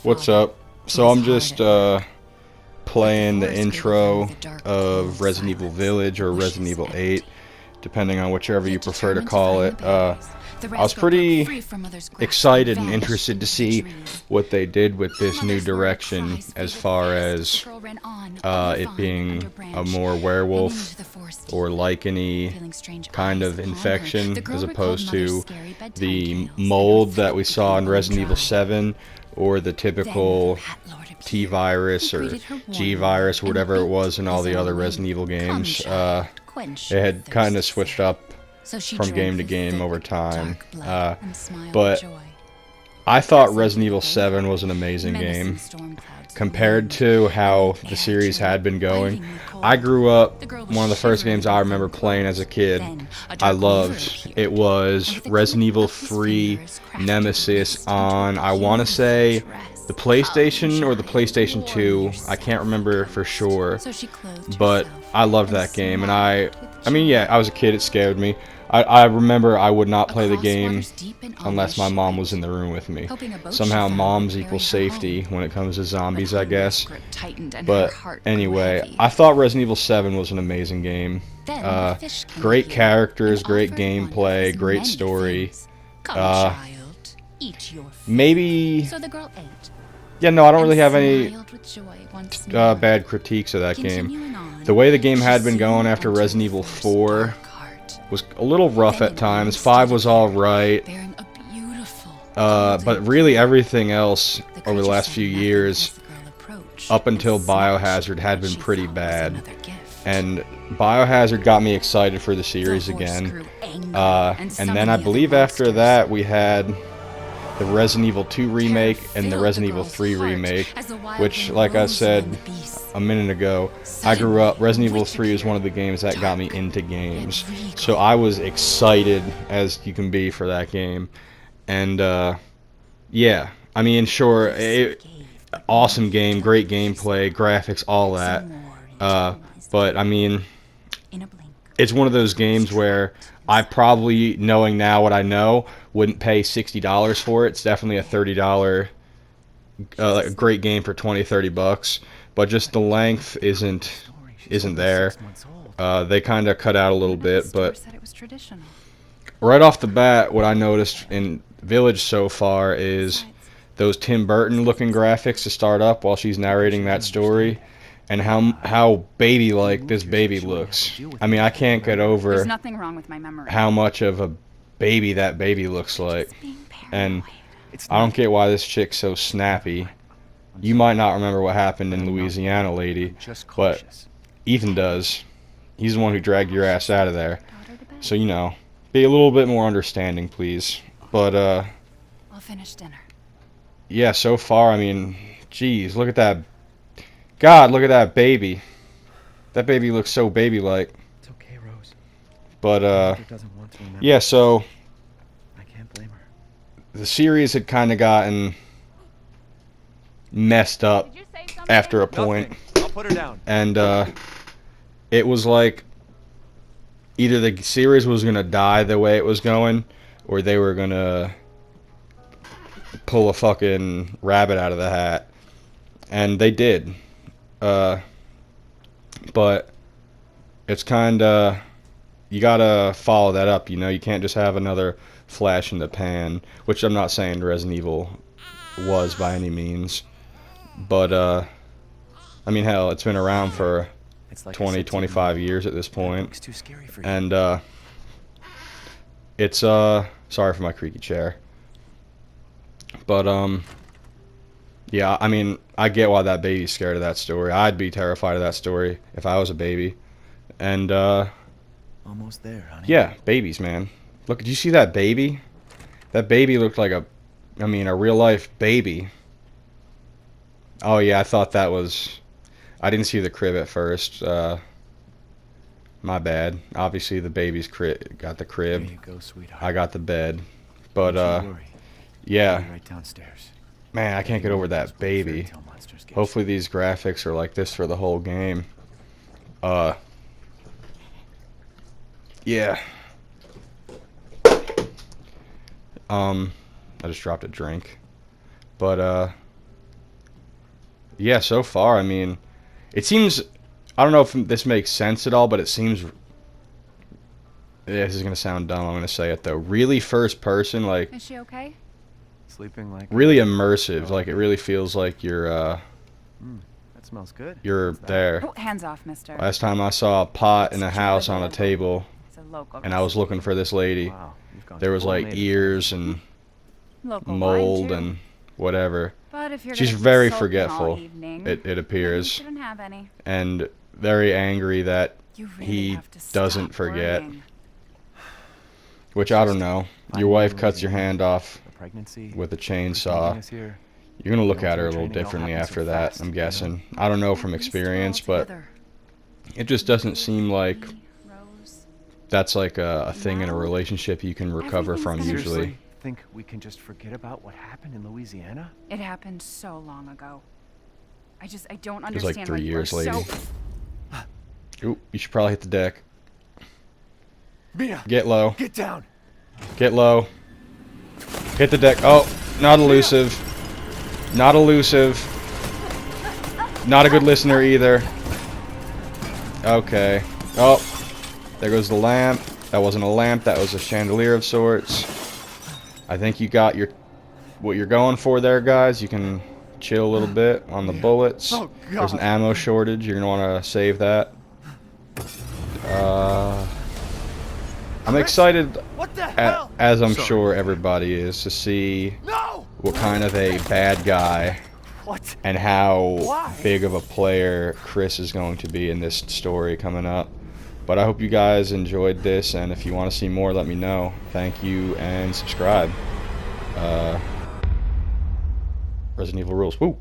What's up? So I'm just playing the intro of Resident Evil Village or Resident Evil 8, depending on whichever you prefer to call it. I was pretty excited and interested to see what they did with this new direction as far as it being a more werewolf or lichen-y kind of infection as opposed to the mold that we saw in Resident Evil 7 or the typical T-virus or G-virus or whatever it was in all the other Resident Evil games. It had kind of switched up from game to game over time, but I thought Resident Evil 7 was an amazing game compared to how the series had been going. I grew up, one of the first games I remember playing as a kid, I loved. It was Resident Evil 3 Nemesis on, I want to say, the PlayStation or the PlayStation 2. I can't remember for sure, but I loved that game. And I mean, yeah, I was a kid, it scared me. I remember I would not play the game unless my mom was in the room with me. Somehow moms equal safety when it comes to zombies, I guess. But anyway, I thought Resident Evil 7 was an amazing game. Great characters, great gameplay, great story. Maybe... Yeah, no, I don't really have any bad critiques of that game. The way the game had been going after Resident Evil 4 was a little rough at times. 5 was alright. But really everything else over the last few years, up until Biohazard, had been pretty bad. And Biohazard got me excited for the series again. And then I believe after that we had the Resident Evil 2 remake and the Resident Evil 3 remake, which, like I said a minute ago, I grew up, Resident Evil 3 is one of the games that got me into games. So I was excited as you can be for that game. And, yeah, I mean, sure, awesome game, great gameplay, graphics, all that. But, I mean, it's one of those games where I probably, knowing now what I know, wouldn't pay $60 for it. It's definitely a $30, a great game for 20-30 bucks. But just the length isn't there. They kind of cut out a little bit, but right off the bat, what I noticed in Village so far is those Tim Burton looking graphics to start up while she's narrating that story, and how baby-like this baby looks. I mean, I can't get over how much of a baby that baby looks like. And I don't get why this chick's so snappy. You might not remember what happened in Louisiana, lady, but Ethan does. He's the one who dragged your ass out of there. So, you know, be a little bit more understanding, please. But, I'll finish dinner. Yeah, so far, I mean, geez, look at that. God, look at that baby. That baby looks so baby-like. It's okay, Rose. But, yeah, so I can't blame her. the series had kind of gotten messed up after a point. I'll put her down. And, it was like either the series was going to die the way it was going, or they were going to pull a fucking rabbit out of the hat. And they did. But it's kind of, you gotta follow that up, you know. You can't just have another flash in the pan, which I'm not saying Resident Evil was by any means. But, I mean, hell, it's been around for 20, 25 years at this point. And, it's, sorry for my creaky chair. But, yeah, I mean, I get why that baby's scared of that story. I'd be terrified of that story if I was a baby. And, almost there, honey. Yeah, babies, man. Look, did you see that baby? That baby looked like a real-life baby. Oh, yeah, I thought that was... I didn't see the crib at first. My bad. Obviously, the baby's got the crib. There you go, sweetheart. I got the bed. But, Don't you worry. yeah. I'll be right downstairs. Man, I can't get over that baby. Hopefully these graphics are like this for the whole game. Yeah. I just dropped a drink. But, yeah, so far, I mean, it seems, I don't know if this makes sense at all, but it seems, this is going to sound dumb, I'm going to say it though, really first person, like, Is she okay? Sleeping like really immersive, like it really feels like you're, that smells good. you're What's that? there. Oh, hands off, mister. Last time I saw a pot in a house on a table, It's a local and I was looking for this lady, Wow, you've gone there was full like native. ears and local mold wine, too. and whatever. But if you're She's gonna be very sulking all forgetful, evening, it then you appears, shouldn't have any. and very angry that You really he have to stop doesn't forget. worrying. Which, I don't know. Your Finding wife you cuts your losing hand off The pregnancy. with a everything chainsaw. getting us here. You're going to look Military at her a little training, it all differently happened after so that, fast, I'm you know? guessing. I don't know from At least we're all experience, but together. it just doesn't seem like Rose. that's like a thing in a relationship you can recover Everything's from gonna be usually. Seriously? Think we can just forget about what happened in Louisiana? It happened so long ago. I don't It was like understand 3 why you are years, lady. so... Ooh, you should probably hit the deck. Mia, Get low. get down. Get low. Hit the deck. Oh, not elusive. Not elusive. Not a good listener either. Okay. Oh, there goes the lamp. That wasn't a lamp, that was a chandelier of sorts. I think you got what you're going for there, guys. You can chill a little bit on the bullets. Oh, There's an God. ammo shortage. You're going to want to save that. I'm excited, What the hell? as I'm Sorry. sure everybody is, to see No! what kind of a bad guy What? and how Why? big of a player Chris is going to be in this story coming up. But I hope you guys enjoyed this, and if you want to see more, let me know. Thank you, and subscribe. Resident Evil Rules. Woo!